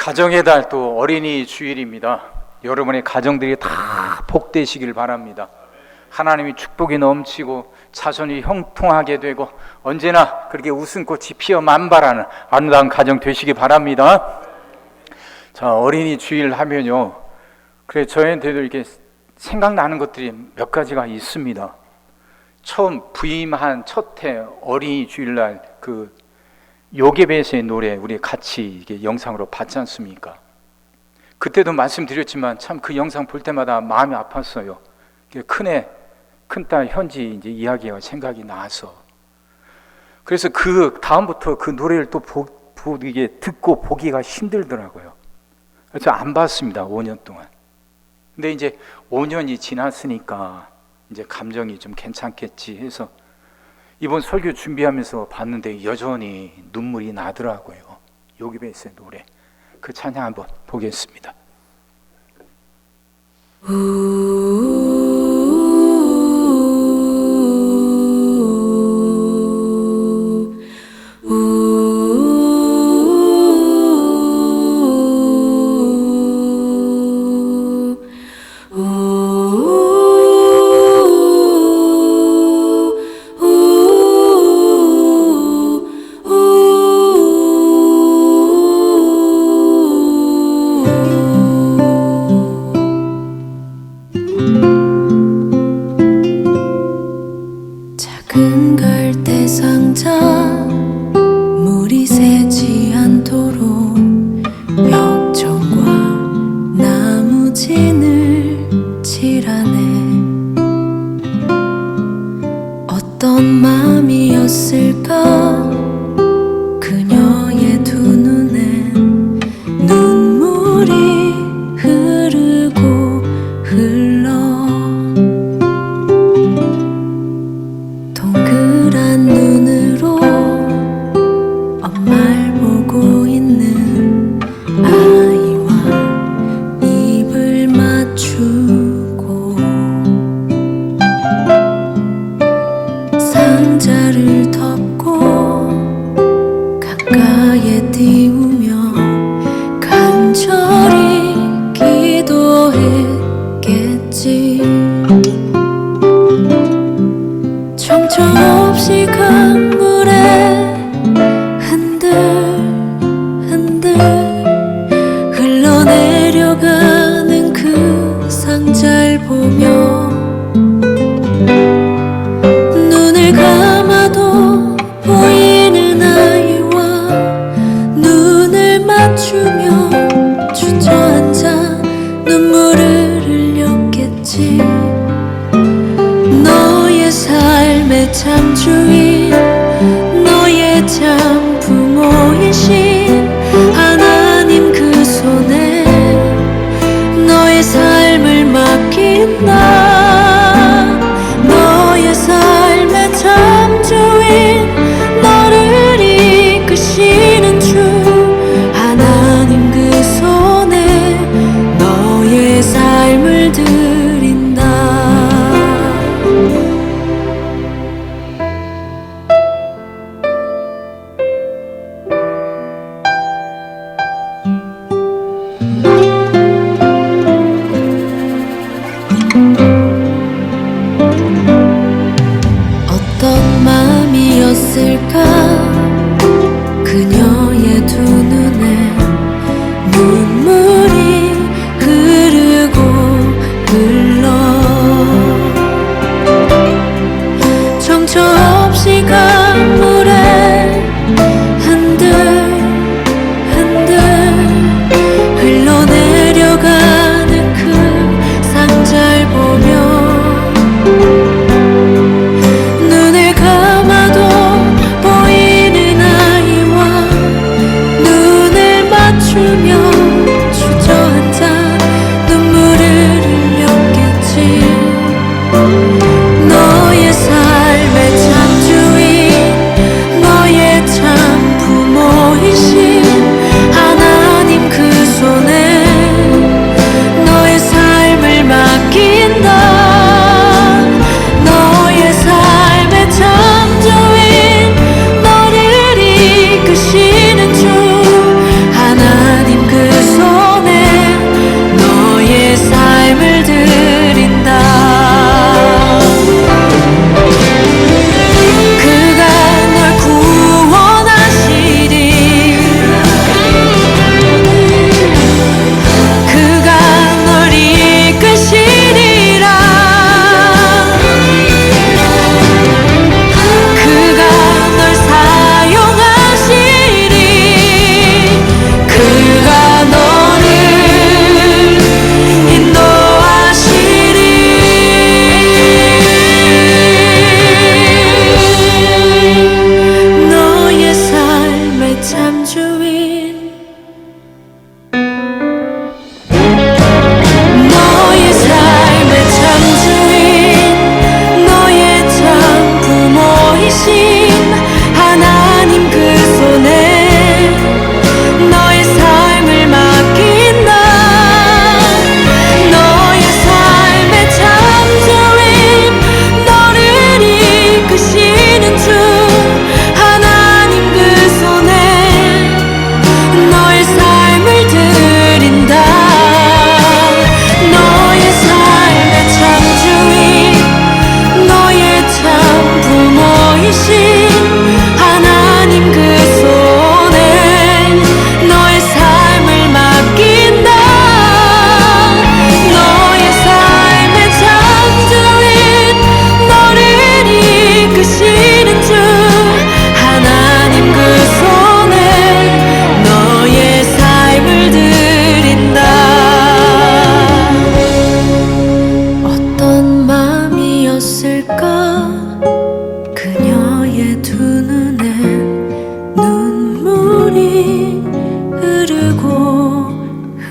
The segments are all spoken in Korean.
가정의 달 또 어린이 주일입니다. 여러분의 가정들이 다 복되시길 바랍니다. 하나님이 축복이 넘치고 자손이 형통하게 되고 언제나 그렇게 웃음꽃이 피어 만발하는 아름다운 가정 되시기 바랍니다. 자, 어린이 주일 하면요, 그래 저희한테도 이렇게 생각나는 것들이 몇 가지가 있습니다. 처음 부임한 첫 해 어린이 주일날 그 요괴배스의 노래 우리 같이 이게 영상으로 봤지 않습니까? 그때도 말씀드렸지만 참 그 영상 볼 때마다 마음이 아팠어요. 큰애 큰딸 현지 이제 이야기가 생각이 나서, 그래서 그 다음부터 그 노래를 또 이게 듣고 보기가 힘들더라고요. 그래서 안 봤습니다. 5년 동안. 근데 이제 5년이 지났으니까 이제 감정이 좀 괜찮겠지 해서 이번 설교 준비하면서 봤는데 여전히 눈물이 나더라고요. 요기베스의 노래. 그 찬양 한번 보겠습니다.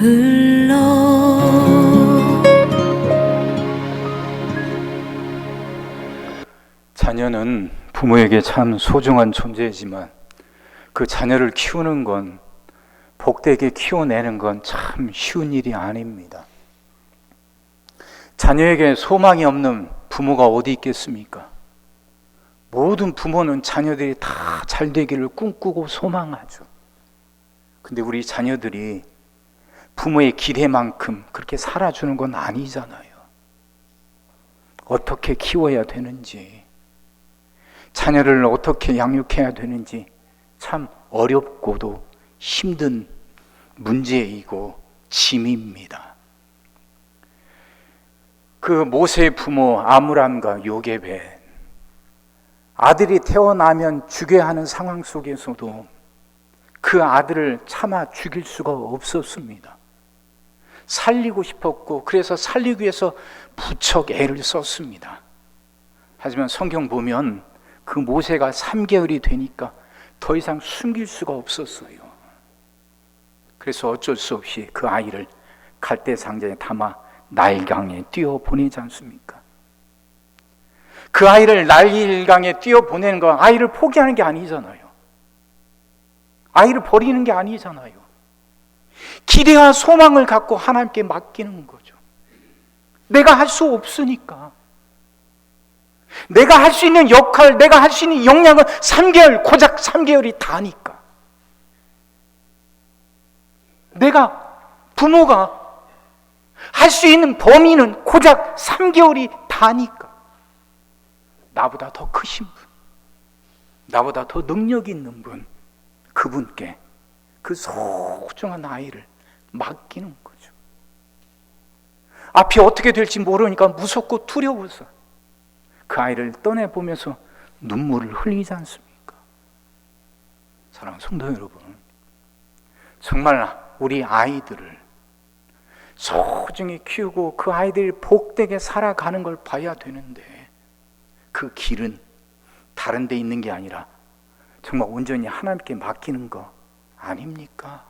흘러 자녀는 부모에게 참 소중한 존재이지만 그 자녀를 키우는 건, 복되게 키워내는 건 참 쉬운 일이 아닙니다. 자녀에게 소망이 없는 부모가 어디 있겠습니까? 모든 부모는 자녀들이 다 잘 되기를 꿈꾸고 소망하죠. 근데 우리 자녀들이 부모의 기대만큼 그렇게 살아주는 건 아니잖아요. 어떻게 키워야 되는지, 자녀를 어떻게 양육해야 되는지 참 어렵고도 힘든 문제이고 짐입니다. 그 모세의 부모 아므람과 요게벳, 아들이 태어나면 죽여야 하는 상황 속에서도 그 아들을 차마 죽일 수가 없었습니다. 살리고 싶었고, 그래서 살리기 위해서 무척 애를 썼습니다. 하지만 성경 보면 그 모세가 3개월이 되니까 더 이상 숨길 수가 없었어요. 그래서 어쩔 수 없이 그 아이를 갈대 상자에 담아 나일강에 띄워 보내지 않습니까? 그 아이를 나일강에 띄워 보내는 건 아이를 포기하는 게 아니잖아요. 아이를 버리는 게 아니잖아요. 기대와 소망을 갖고 하나님께 맡기는 거죠. 내가 할 수 없으니까. 내가 할 수 있는 역할, 내가 할 수 있는 역량은 3개월, 고작 3개월이 다니까. 내가, 부모가 할 수 있는 범위는 고작 3개월이 다니까. 나보다 더 크신 분, 나보다 더 능력 있는 분, 그분께 그 소중한 아이를 맡기는 거죠. 앞이 어떻게 될지 모르니까 무섭고 두려워서 그 아이를 떠내보면서 눈물을 흘리지 않습니까? 사랑하는 성도 여러분, 정말 우리 아이들을 소중히 키우고 그 아이들이 복되게 살아가는 걸 봐야 되는데, 그 길은 다른 데 있는 게 아니라 정말 온전히 하나님께 맡기는 거 아닙니까?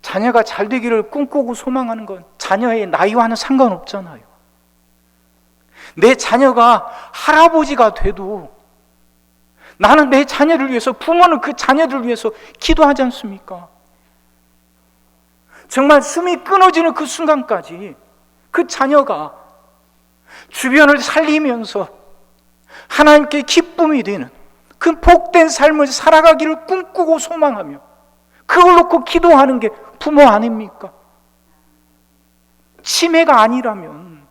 자녀가 잘 되기를 꿈꾸고 소망하는 건 자녀의 나이와는 상관없잖아요. 내 자녀가 할아버지가 돼도 나는 내 자녀를 위해서, 부모는 그 자녀들을 위해서 기도하지 않습니까? 정말 숨이 끊어지는 그 순간까지 그 자녀가 주변을 살리면서 하나님께 기쁨이 되는 그 복된 삶을 살아가기를 꿈꾸고 소망하며 그걸 놓고 기도하는 게 부모 아닙니까? 치매가 아니라면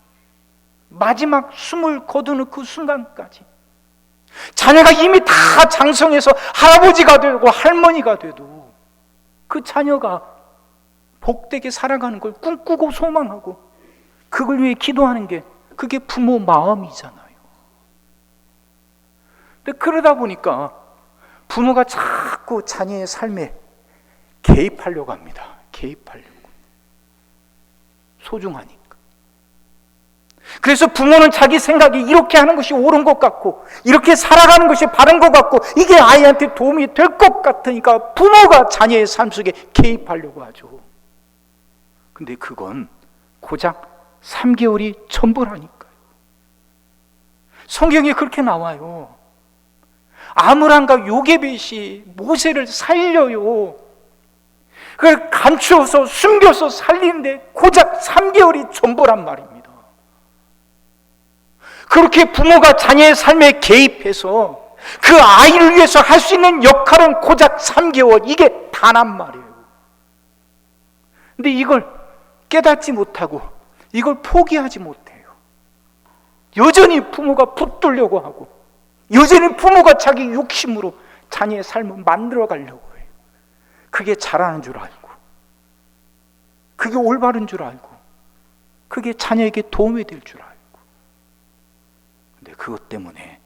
마지막 숨을 거두는 그 순간까지 자녀가 이미 다 장성해서 할아버지가 되고 할머니가 돼도 그 자녀가 복되게 살아가는 걸 꿈꾸고 소망하고 그걸 위해 기도하는 게, 그게 부모 마음이잖아요. 근데 그러다 보니까 부모가 자꾸 자녀의 삶에 개입하려고 합니다. 개입하려고. 소중하니까. 그래서 부모는 자기 생각이 이렇게 하는 것이 옳은 것 같고, 이렇게 살아가는 것이 바른 것 같고, 이게 아이한테 도움이 될 것 같으니까 부모가 자녀의 삶 속에 개입하려고 하죠. 근데 그건 고작 3개월이 전부라니까요. 성경에 그렇게 나와요. 아므람과 요게벳이 모세를 살려요. 그걸 감추어서 숨겨서 살리는데 고작 3개월이 전부란 말입니다. 그렇게 부모가 자녀의 삶에 개입해서 그 아이를 위해서 할 수 있는 역할은 고작 3개월, 이게 다란 말이에요. 근데 이걸 깨닫지 못하고 이걸 포기하지 못해요. 여전히 부모가 붙들려고 하고, 여전히 부모가 자기 욕심으로 자녀의 삶을 만들어 가려고 해요. 그게 잘하는 줄 알고, 그게 올바른 줄 알고, 그게 자녀에게 도움이 될 줄 알고. 근데 그것 때문에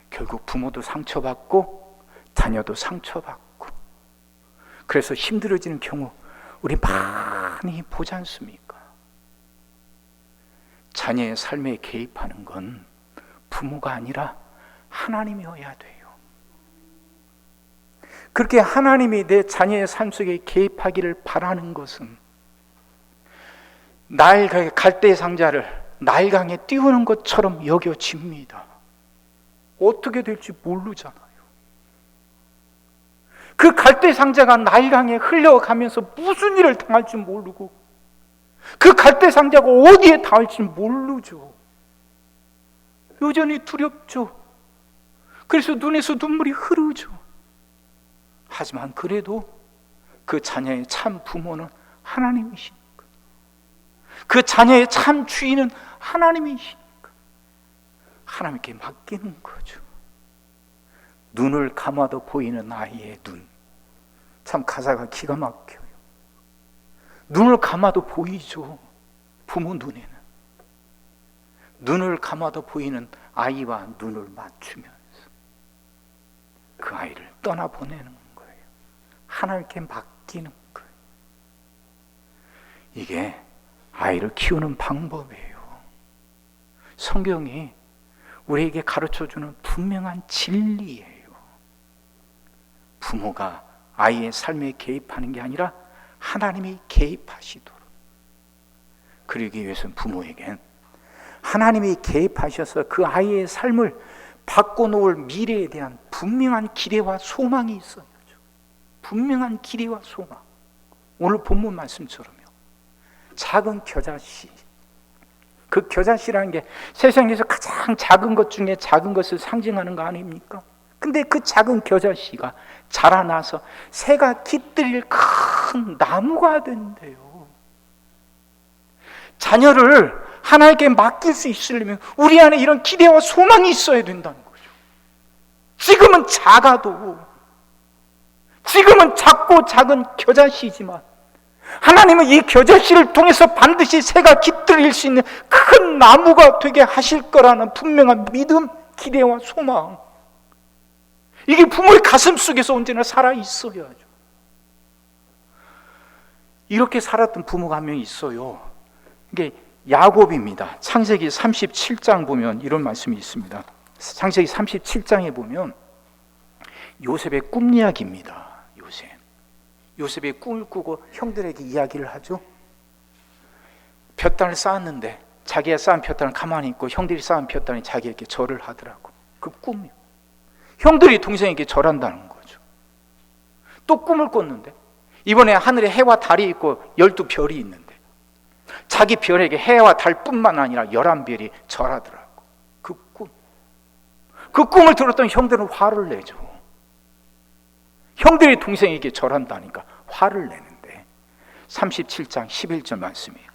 결국 부모도 상처받고 자녀도 상처받고, 그래서 힘들어지는 경우 우리 많이 보지 않습니까? 자녀의 삶에 개입하는 건 부모가 아니라 하나님이어야 돼요. 그렇게 하나님이 내 자녀의 삶 속에 개입하기를 바라는 것은 갈대 상자를 나일강에 띄우는 것처럼 여겨집니다. 어떻게 될지 모르잖아요. 그 갈대 상자가 나일강에 흘려가면서 무슨 일을 당할지 모르고, 그 갈대 상자가 어디에 닿을지 모르죠. 여전히 두렵죠. 그래서 눈에서 눈물이 흐르죠. 하지만 그래도 그 자녀의 참 부모는 하나님이시니까, 그 자녀의 참 주인은 하나님이시니까 하나님께 맡기는 거죠. 눈을 감아도 보이는 아이의 눈, 참 가사가 기가 막혀요. 눈을 감아도 보이죠. 부모 눈에는 눈을 감아도 보이는 아이와 눈을 맞추면서 그 아이를 떠나보내는 거예요. 하나님께 맡기는 거예요. 이게 아이를 키우는 방법이에요. 성경이 우리에게 가르쳐주는 분명한 진리예요. 부모가 아이의 삶에 개입하는 게 아니라 하나님이 개입하시도록, 그러기 위해서는 부모에겐 하나님이 개입하셔서 그 아이의 삶을 바꿔놓을 미래에 대한 분명한 기대와 소망이 있어야죠. 분명한 기대와 소망. 오늘 본문 말씀처럼요, 작은 겨자씨, 그 겨자씨라는 게 세상에서 가장 작은 것 중에 작은 것을 상징하는 거 아닙니까? 근데 그 작은 겨자씨가 자라나서 새가 깃들일 큰 나무가 된대요. 자녀를 하나님께 맡길 수 있으려면 우리 안에 이런 기대와 소망이 있어야 된다는 거죠. 지금은 작아도, 지금은 작고 작은 겨자씨지만 하나님은 이 겨자씨를 통해서 반드시 새가 깃들일 수 있는 큰 나무가 되게 하실 거라는 분명한 믿음, 기대와 소망, 이게 부모의 가슴 속에서 언제나 살아 있어야죠. 이렇게 살았던 부모가 한 명 있어요. 이게 야곱입니다. 창세기 37장 보면 이런 말씀이 있습니다. 창세기 37장에 보면 요셉의 꿈 이야기입니다. 요셉의 꿈을 꾸고 형들에게 이야기를 하죠. 볕단을 쌓았는데 자기가 쌓은 볕단을 가만히 있고 형들이 쌓은 볕단이 자기에게 절을 하더라고. 그 꿈이요. 형들이 동생에게 절한다는 거죠. 또 꿈을 꿨는데 이번에 하늘에 해와 달이 있고 12별이 있는데 자기 별에게 해와 달뿐만 아니라 11별이 절하더라고. 그 꿈을 들었던 형들은 화를 내죠. 형들이 동생에게 절한다니까 화를 내는데 37장 11절 말씀이에요.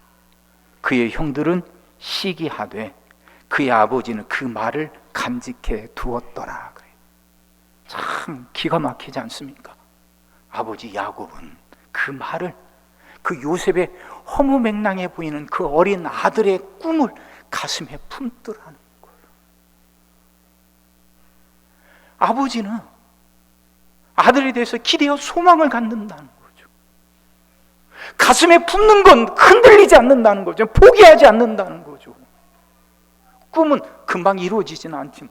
그의 형들은 시기하되 그의 아버지는 그 말을 간직해 두었더라. 그래요. 참 기가 막히지 않습니까? 아버지 야곱은 그 말을, 그 요셉의 허무맹랑해 보이는 그 어린 아들의 꿈을 가슴에 품더라는 거예요. 아버지는 아들에 대해서 기대와 소망을 갖는다는 거죠. 가슴에 품는 건 흔들리지 않는다는 거죠. 포기하지 않는다는 거죠. 꿈은 금방 이루어지지는 않지만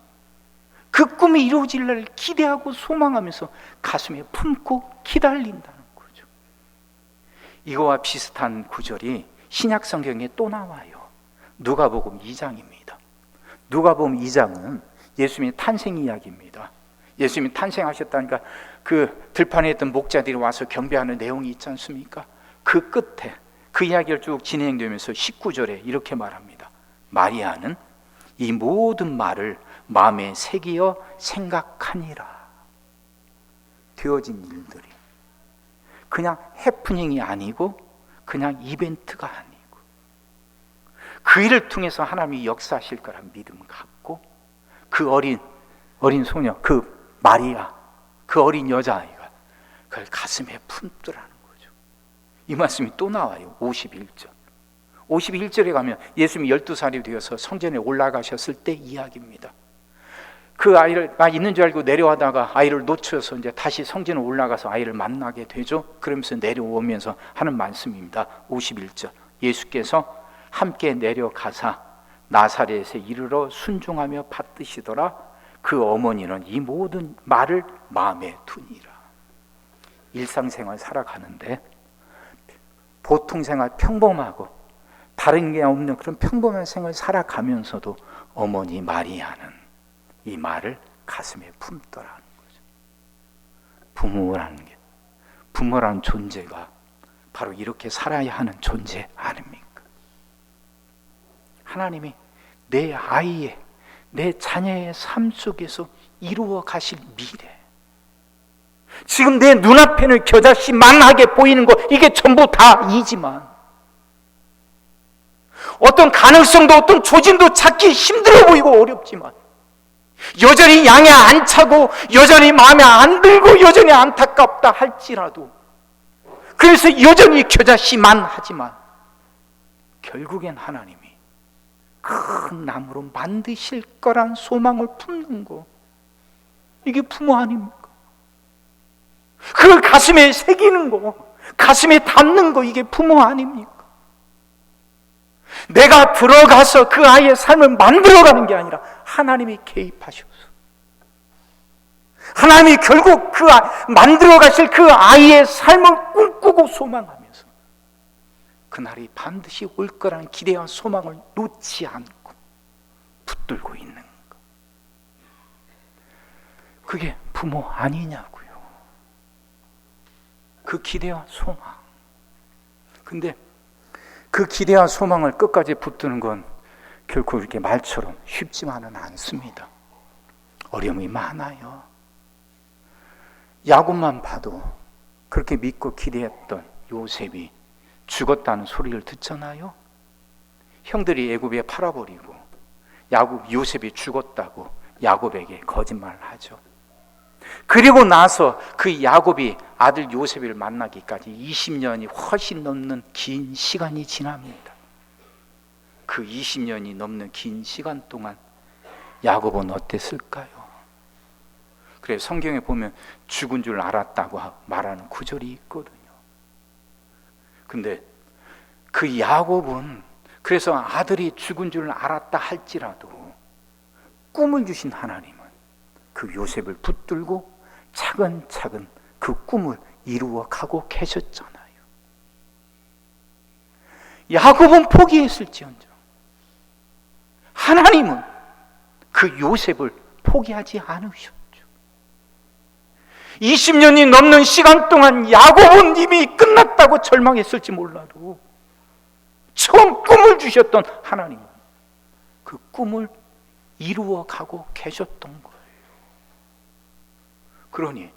그 꿈이 이루어질 날 기대하고 소망하면서 가슴에 품고 기다린다는 거죠. 이거와 비슷한 구절이 신약 성경에 또 나와요. 누가복음 2장입니다. 누가복음 2장은 예수님의 탄생 이야기입니다. 예수님이 탄생하셨다니까 그 들판에 있던 목자들이 와서 경배하는 내용이 있지 않습니까? 그 끝에 그 이야기를 쭉 진행되면서 19절에 이렇게 말합니다. 마리아는 이 모든 말을 마음에 새기어 생각하니라. 되어진 일들이 그냥 해프닝이 아니고 그냥 이벤트가 아니고 그 일을 통해서 하나님이 역사하실 거란 믿음 갖고 그 어린 소녀, 그 마리아, 그 어린 여자아이가 그걸 가슴에 품더라는 거죠. 이 말씀이 또 나와요. 51절. 51절에 가면 예수님이 12살이 되어서 성전에 올라가셨을 때 이야기입니다. 그 아이를 있는 줄 알고 내려가다가 아이를 놓쳐서 이제 다시 성전에 올라가서 아이를 만나게 되죠. 그러면서 내려오면서 하는 말씀입니다. 51절. 예수께서 함께 내려가사 나사렛에 이르러 순종하며 받드시더라. 그 어머니는 이 모든 말을 마음에 두니라. 일상생활 살아가는데 보통 생활 평범하고 다른 게 없는 그런 평범한 생활 살아가면서도 어머니 마리아는 이 말을 가슴에 품더라는 거죠. 부모라는 존재가 바로 이렇게 살아야 하는 존재 아닙니까? 하나님이 내 아이의, 내 자녀의 삶 속에서 이루어 가실 미래, 지금 내 눈앞에는 겨자씨 만하게 보이는 거, 이게 전부 다이지만 어떤 가능성도 어떤 조짐도 찾기 힘들어 보이고 어렵지만 여전히 양에 안 차고 여전히 마음에 안 들고 여전히 안타깝다 할지라도, 그래서 여전히 겨자씨만 하지만 결국엔 하나님이 큰 나무로 만드실 거란 소망을 품는 거, 이게 부모 아닙니까? 그걸 가슴에 새기는 거, 가슴에 담는 거, 이게 부모 아닙니까? 내가 들어가서 그 아이의 삶을 만들어가는 게 아니라 하나님이 개입하셔서 하나님이 결국 만들어 가실 그 아이의 삶을 꿈꾸고 소망하면서 그날이 반드시 올 거라는 기대와 소망을 놓지 않고 붙들고 있는 것, 그게 부모 아니냐고요. 그 기대와 소망. 근데 그 기대와 소망을 끝까지 붙드는 건 결코 이렇게 말처럼 쉽지만은 않습니다. 어려움이 많아요. 야곱만 봐도 그렇게 믿고 기대했던 요셉이 죽었다는 소리를 듣잖아요. 형들이 애굽에 팔아버리고 요셉이 죽었다고 야곱에게 거짓말을 하죠. 그리고 나서 그 야곱이 아들 요셉을 만나기까지 20년이 훨씬 넘는 긴 시간이 지납니다. 그 20년이 넘는 긴 시간 동안 야곱은 어땠을까요? 그래서 성경에 보면 죽은 줄 알았다고 말하는 구절이 있거든요. 근데 그 야곱은 그래서 아들이 죽은 줄 알았다 할지라도 꿈을 주신 하나님은 그 요셉을 붙들고 차근차근 그 꿈을 이루어 가고 계셨잖아요. 야곱은 포기했을지언정 하나님은 그 요셉을 포기하지 않으셨죠. 20년이 넘는 시간 동안 야곱은 이미 끝났다고 절망했을지 몰라도 처음 꿈을 주셨던 하나님은 그 꿈을 이루어 가고 계셨던 거예요. 그러니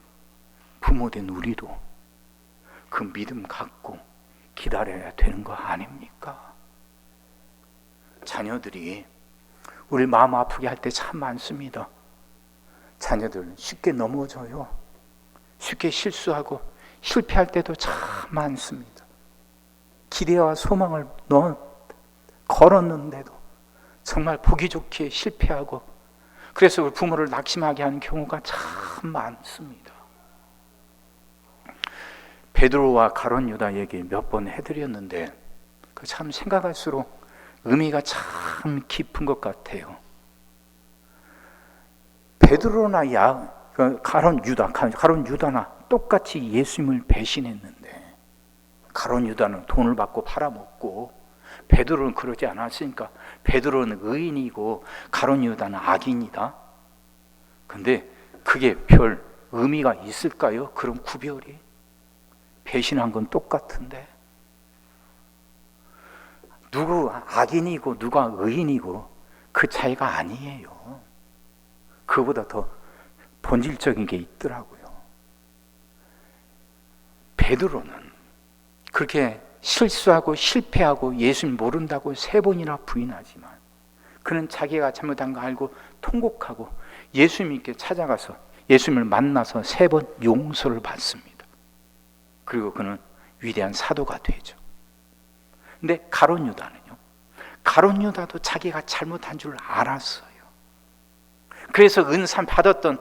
부모된 우리도 그 믿음 갖고 기다려야 되는 거 아닙니까? 자녀들이 우리 마음 아프게 할 때 참 많습니다. 자녀들은 쉽게 넘어져요. 쉽게 실수하고 실패할 때도 참 많습니다. 기대와 소망을 걸었는데도 정말 보기 좋게 실패하고, 그래서 우리 부모를 낙심하게 하는 경우가 참 많습니다. 베드로와 가룟 유다 얘기 몇 번 해드렸는데 그 참 생각할수록 의미가 참 깊은 것 같아요. 베드로나 가룟 유다나 똑같이 예수님을 배신했는데, 가룟 유다는 돈을 받고 팔아먹고 베드로는 그러지 않았으니까 베드로는 의인이고 가룟 유다는 악인이다. 근데 그게 별 의미가 있을까요? 그런 구별이? 배신한 건 똑같은데 누구 악인이고 누가 의인이고 그 차이가 아니에요. 그보다 더 본질적인 게 있더라고요. 베드로는 그렇게 실수하고 실패하고 예수님 모른다고 3번이나 부인하지만 그는 자기가 잘못한 거 알고 통곡하고 예수님께 찾아가서 예수님을 만나서 3번 용서를 받습니다. 그리고 그는 위대한 사도가 되죠. 근데 가룟 유다는요, 가룟 유다도 자기가 잘못한 줄 알았어요. 그래서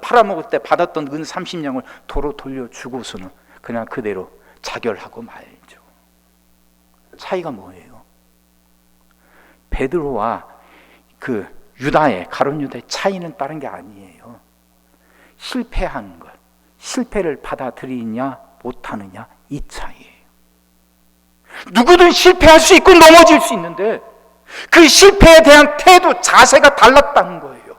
팔아먹을 때 받았던 은 30냥을 도로 돌려주고서는 그냥 그대로 자결하고 말죠. 차이가 뭐예요? 베드로와 그 가룟 유다의 차이는 다른 게 아니에요. 실패한 것, 실패를 받아들이냐 못하느냐, 이 차이예요. 누구든 실패할 수 있고 넘어질 수 있는데 그 실패에 대한 태도, 자세가 달랐다는 거예요.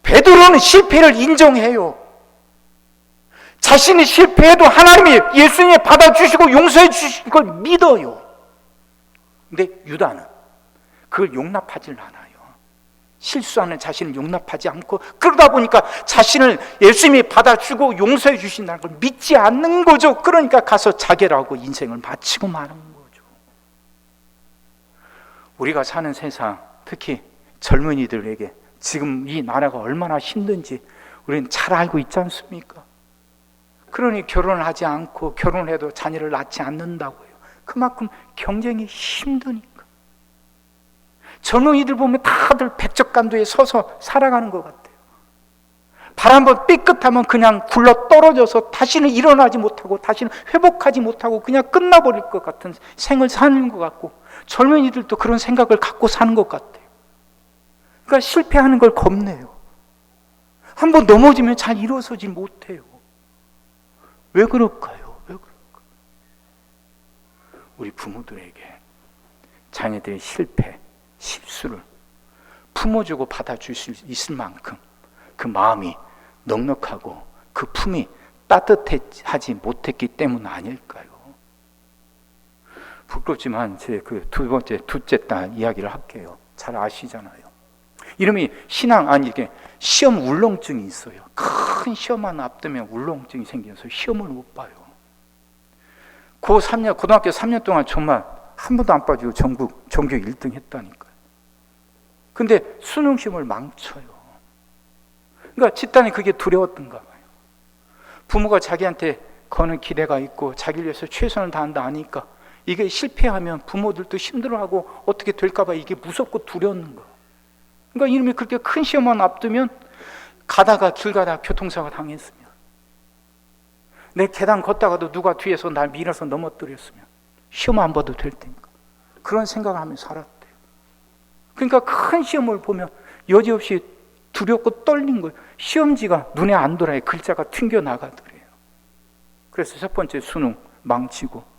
베드로는 실패를 인정해요. 자신이 실패해도 하나님이 예수님이 받아주시고 용서해 주실 걸 믿어요. 근데 유다는 그걸 용납하지는 않아요. 실수하는 자신을 용납하지 않고, 그러다 보니까 자신을 예수님이 받아주고 용서해 주신다는 걸 믿지 않는 거죠. 그러니까 가서 자결하고 인생을 마치고 마는 거죠. 우리가 사는 세상, 특히 젊은이들에게 지금 이 나라가 얼마나 힘든지 우리는 잘 알고 있지 않습니까? 그러니 결혼을 하지 않고, 결혼해도 자녀를 낳지 않는다고요. 그만큼 경쟁이 힘드니까. 젊은이들 보면 다들 백척간도에 서서 살아가는 것 같아요. 발 한번 삐끗하면 그냥 굴러 떨어져서 다시는 일어나지 못하고 다시는 회복하지 못하고 그냥 끝나버릴 것 같은 생을 사는 것 같고, 젊은이들도 그런 생각을 갖고 사는 것 같아요. 그러니까 실패하는 걸 겁내요. 한번 넘어지면 잘 일어서지 못해요. 왜 그럴까요? 왜 그럴까요? 우리 부모들에게 자녀들의 실패, 실수를 품어주고 받아줄 수 있을 만큼 그 마음이 넉넉하고 그 품이 따뜻하지 못했기 때문 아닐까요? 부끄럽지만 제 그 둘째 딸 이야기를 할게요. 잘 아시잖아요. 이름이 이게 시험 울렁증이 있어요. 큰 시험 하나 앞두면 울렁증이 생겨서 시험을 못 봐요. 고등학교 3년 동안 정말 한 번도 안 빠지고 전교 1등 했다니까요. 근데 수능 시험을 망쳐요. 그러니까 집단이 그게 두려웠던가 봐요. 부모가 자기한테 거는 기대가 있고 자기를 위해서 최선을 다한다 하니까 이게 실패하면 부모들도 힘들어하고 어떻게 될까 봐 이게 무섭고 두려운 거. 그러니까 이놈이 그렇게 큰 시험만 앞두면 길 가다가 교통사고 당했으면, 내 계단 걷다가도 누가 뒤에서 날 밀어서 넘어뜨렸으면 시험 안 봐도 될 테니까 그런 생각을 하면서 살았대요. 그러니까 큰 시험을 보면 여지없이 두렵고 떨린 거예요. 시험지가 눈에 안 들어요. 글자가 튕겨나가더래요. 그래서 첫 번째 수능 망치고,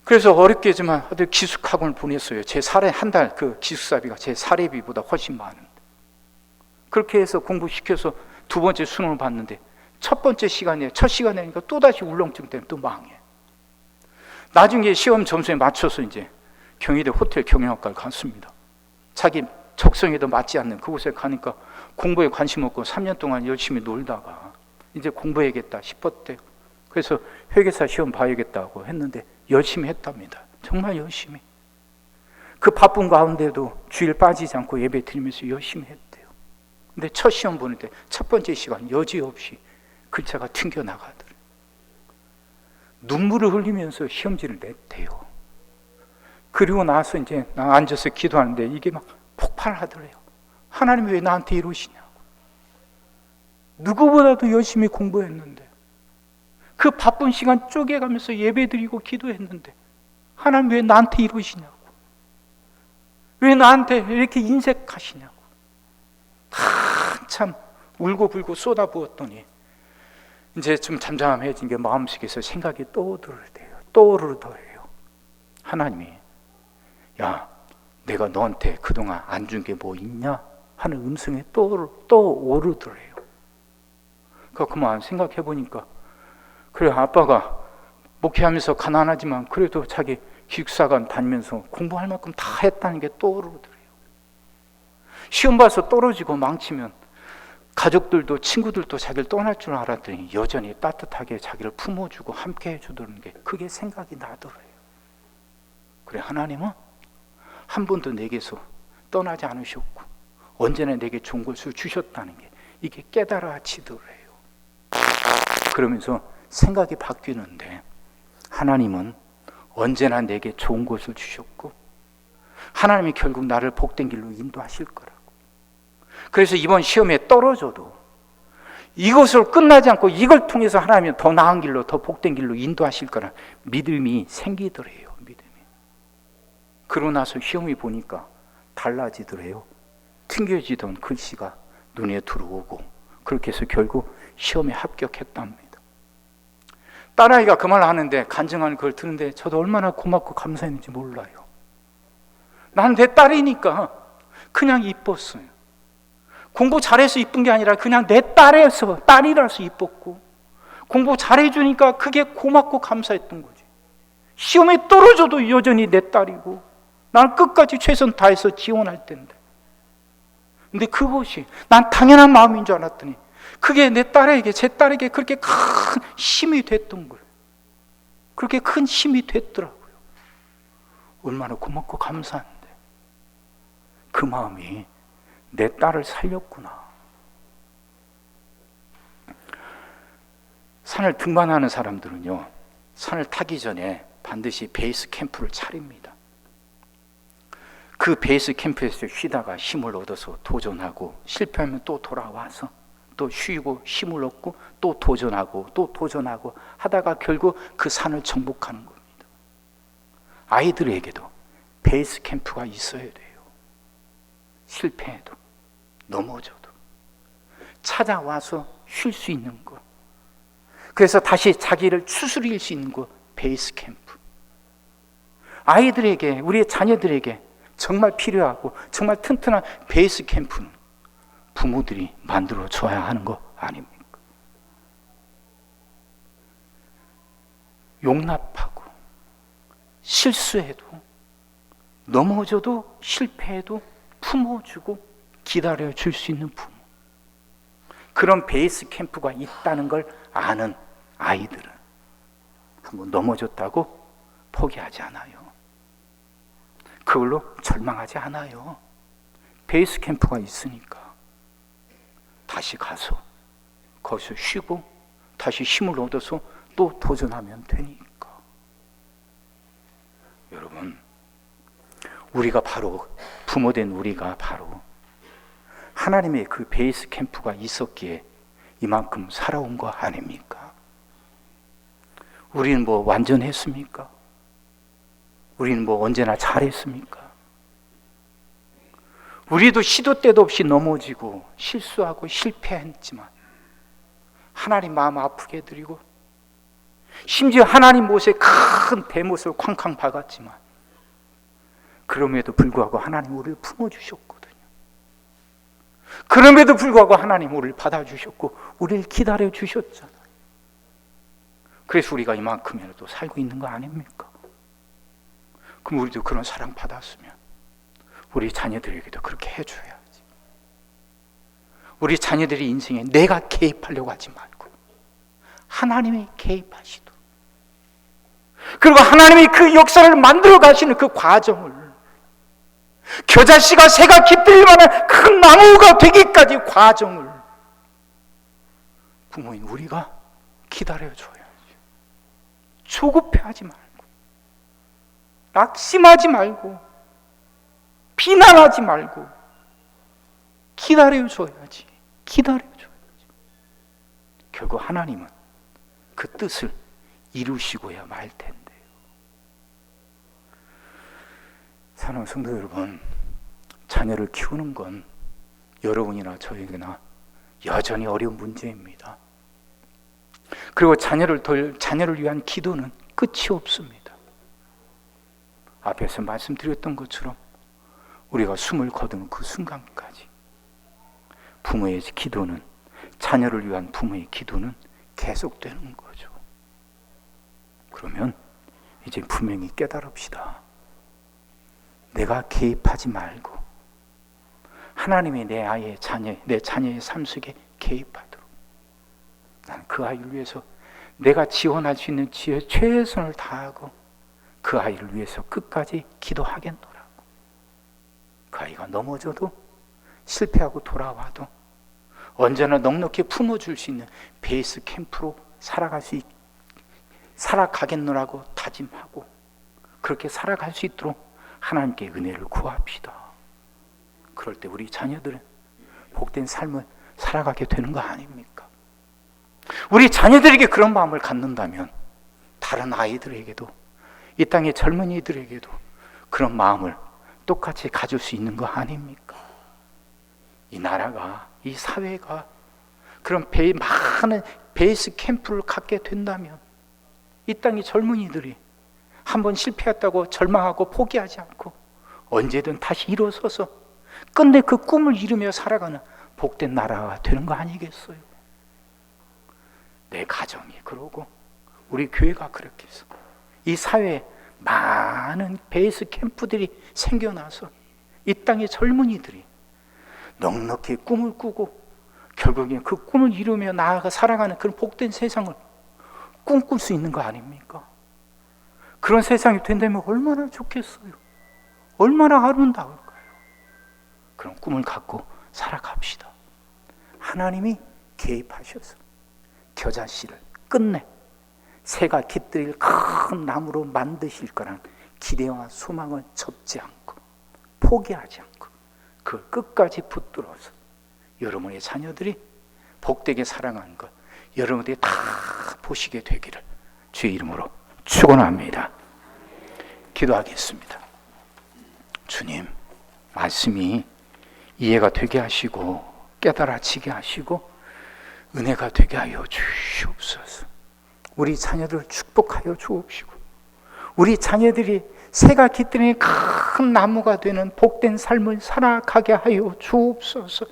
그래서 어렵게지만 아들 기숙학원을 보냈어요. 제 한 달 그 기숙사비가 제 사례비보다 훨씬 많은데, 그렇게 해서 공부시켜서 두 번째 수능을 봤는데 첫 시간이니까 또다시 울렁증 때문에 또 망해. 나중에 시험 점수에 맞춰서 이제 경희대 호텔 경영학과를 갔습니다. 자기 적성에도 맞지 않는 그곳에 가니까 공부에 관심 없고 3년 동안 열심히 놀다가 이제 공부해야겠다 싶었대요. 그래서 회계사 시험 봐야겠다고 했는데 열심히 했답니다. 정말 열심히. 그 바쁜 가운데도 주일 빠지지 않고 예배 드리면서 열심히 했대요. 근데 첫 시험 보는 때 첫 번째 시간 여지없이 글자가 튕겨나가더래요. 눈물을 흘리면서 시험지를 냈대요. 그리고 나서 이제 나 앉아서 기도하는데 이게 막 폭발하더래요. 하나님이 왜 나한테 이러시냐고. 누구보다도 열심히 공부했는데, 그 바쁜 시간 쪼개가면서 예배드리고 기도했는데 하나님 왜 나한테 이러시냐고. 왜 나한테 이렇게 인색하시냐고. 한참 울고불고 쏟아부었더니 이제 좀 잠잠해진 게 마음속에서 생각이 떠오르더래요. 하나님이, 야, 내가 너한테 그동안 안 준 게 뭐 있냐 하는 음성이 떠오르더래요. 그만 생각해 보니까, 그래, 아빠가 목회하면서 가난하지만 그래도 자기 기숙사관 다니면서 공부할 만큼 다 했다는 게 떠오르더래요. 시험 봐서 떨어지고 망치면 가족들도 친구들도 자기를 떠날 줄 알았더니 여전히 따뜻하게 자기를 품어주고 함께 해주더라는 게, 그게 생각이 나더래요. 그래, 하나님은 한 번도 내게서 떠나지 않으셨고 언제나 내게 좋은 것을 주셨다는 게 이게 깨달아지더래요. 그러면서 생각이 바뀌는데, 하나님은 언제나 내게 좋은 것을 주셨고 하나님이 결국 나를 복된 길로 인도하실 거라고. 그래서 이번 시험에 떨어져도 이것으로 끝나지 않고 이걸 통해서 하나님은 더 나은 길로, 더 복된 길로 인도하실 거라 믿음이 생기더래요. 믿음이. 그러고 나서 시험이 보니까 달라지더래요. 튕겨지던 글씨가 눈에 들어오고 그렇게 해서 결국 시험에 합격했답니다. 딸아이가 그 말을 하는데, 간증하는 걸 듣는데 저도 얼마나 고맙고 감사했는지 몰라요. 난 내 딸이니까 그냥 이뻤어요. 공부 잘해서 이쁜 게 아니라 그냥 내 딸이라서 이뻤고, 공부 잘해주니까 그게 고맙고 감사했던 거지. 시험에 떨어져도 여전히 내 딸이고, 난 끝까지 최선 다해서 지원할 텐데. 근데 그것이 난 당연한 마음인 줄 알았더니 그게 제 딸에게 그렇게 큰 힘이 됐던 거예요. 그렇게 큰 힘이 됐더라고요. 얼마나 고맙고 감사한데 그 마음이 내 딸을 살렸구나. 산을 등반하는 사람들은요, 산을 타기 전에 반드시 베이스 캠프를 차립니다. 그 베이스 캠프에서 쉬다가 힘을 얻어서 도전하고, 실패하면 또 돌아와서 또 쉬고 힘을 얻고 또 도전하고 또 도전하고 하다가 결국 그 산을 정복하는 겁니다. 아이들에게도 베이스 캠프가 있어야 돼요. 실패해도 넘어져도 찾아와서 쉴 수 있는 것, 그래서 다시 자기를 추스릴 수 있는 것, 베이스 캠프. 아이들에게, 우리의 자녀들에게 정말 필요하고 정말 튼튼한 베이스 캠프는 부모들이 만들어 줘야 하는 거 아닙니까? 용납하고 실수해도 넘어져도 실패해도 품어주고 기다려줄 수 있는 부모, 그런 베이스 캠프가 있다는 걸 아는 아이들은 한번 넘어졌다고 포기하지 않아요. 그걸로 절망하지 않아요. 베이스 캠프가 있으니까 다시 가서 거기서 쉬고 다시 힘을 얻어서 또 도전하면 되니까. 여러분, 우리가 바로, 부모된 우리가 바로 하나님의 그 베이스 캠프가 있었기에 이만큼 살아온 거 아닙니까? 우리는 뭐 완전했습니까? 우리는 뭐 언제나 잘했습니까? 우리도 시도 때도 없이 넘어지고 실수하고 실패했지만 하나님 마음 아프게 해드리고, 심지어 하나님 못에 큰 대못을 쾅쾅 박았지만 그럼에도 불구하고 하나님 우리를 품어주셨거든요. 그럼에도 불구하고 하나님 우리를 받아주셨고 우리를 기다려주셨잖아요. 그래서 우리가 이만큼이라도 살고 있는 거 아닙니까? 그럼 우리도 그런 사랑 받았으면 우리 자녀들에게도 그렇게 해줘야지. 우리 자녀들이 인생에 내가 개입하려고 하지 말고 하나님이 개입하시도록, 그리고 하나님이 그 역사를 만들어 가시는 그 과정을, 겨자씨가 새가 깃들일 만한 큰 나무가 되기까지 과정을 부모인 우리가 기다려줘야지. 조급해하지 말고, 낙심하지 말고, 비난하지 말고 기다려줘야지. 기다려줘야지. 결국 하나님은 그 뜻을 이루시고야 말 텐데요. 사랑하는 성도 여러분, 자녀를 키우는 건 여러분이나 저에게나 여전히 어려운 문제입니다. 그리고 자녀를 위한 기도는 끝이 없습니다. 앞에서 말씀드렸던 것처럼 우리가 숨을 거두는 그 순간까지 부모의 기도는, 자녀를 위한 부모의 기도는 계속되는 거죠. 그러면 이제 분명히 깨달읍시다. 내가 개입하지 말고 하나님이 내 자녀의 삶 속에 개입하도록, 나는 그 아이를 위해서 내가 지원할 수 있는 최선을 다하고 그 아이를 위해서 끝까지 기도하겠노라고. 그 아이가 넘어져도 실패하고 돌아와도 언제나 넉넉히 품어줄 수 있는 베이스 캠프로 살아가겠노라고 다짐하고, 그렇게 살아갈 수 있도록 하나님께 은혜를 구합시다. 그럴 때 우리 자녀들은 복된 삶을 살아가게 되는 거 아닙니까? 우리 자녀들에게 그런 마음을 갖는다면 다른 아이들에게도, 이 땅의 젊은이들에게도 그런 마음을 똑같이 가질 수 있는 거 아닙니까? 이 나라가, 이 사회가 그런 많은 베이스 캠프를 갖게 된다면 이 땅의 젊은이들이 한번 실패했다고 절망하고 포기하지 않고 언제든 다시 일어서서 끝내 그 꿈을 이루며 살아가는 복된 나라가 되는 거 아니겠어요? 내 가정이 그러고 우리 교회가 그렇게 해서 이 사회에 많은 베이스 캠프들이 생겨나서 이 땅의 젊은이들이 넉넉히 꿈을 꾸고 결국엔 그 꿈을 이루며 나아가 살아가는 그런 복된 세상을 꿈꿀 수 있는 거 아닙니까? 그런 세상이 된다면 얼마나 좋겠어요. 얼마나 아름다울까요? 그런 꿈을 갖고 살아갑시다. 하나님이 개입하셔서 겨자씨를 끝내 새가 깃들일 큰 나무로 만드실 거란 기대와 소망을 접지 않고 포기하지 않고 그 끝까지 붙들어서 여러분의 자녀들이 복되게 살아가는 것 여러분들이 다 보시게 되기를 주의 이름으로 축원합니다. 기도하겠습니다. 주님, 말씀이 이해가 되게 하시고 깨달아지게 하시고 은혜가 되게 하여 주시옵소서. 우리 자녀들을 축복하여 주옵시고 우리 자녀들이 새가 깃드는 큰 나무가 되는 복된 삶을 살아가게 하여 주옵소서.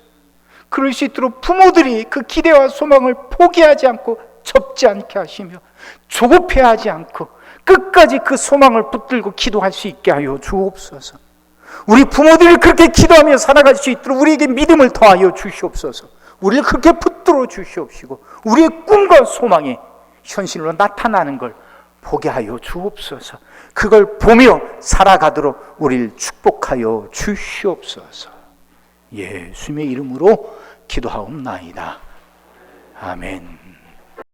그럴 수 있도록 부모들이 그 기대와 소망을 포기하지 않고 접지 않게 하시며 조급해하지 않고 끝까지 그 소망을 붙들고 기도할 수 있게 하여 주옵소서. 우리 부모들이 그렇게 기도하며 살아갈 수 있도록 우리에게 믿음을 더하여 주시옵소서. 우리를 그렇게 붙들어 주시옵시고 우리의 꿈과 소망이 현실로 나타나는 걸 보게 하여 주옵소서. 그걸 보며 살아가도록 우리를 축복하여 주시옵소서. 예수님의 이름으로 기도하옵나이다. 아멘.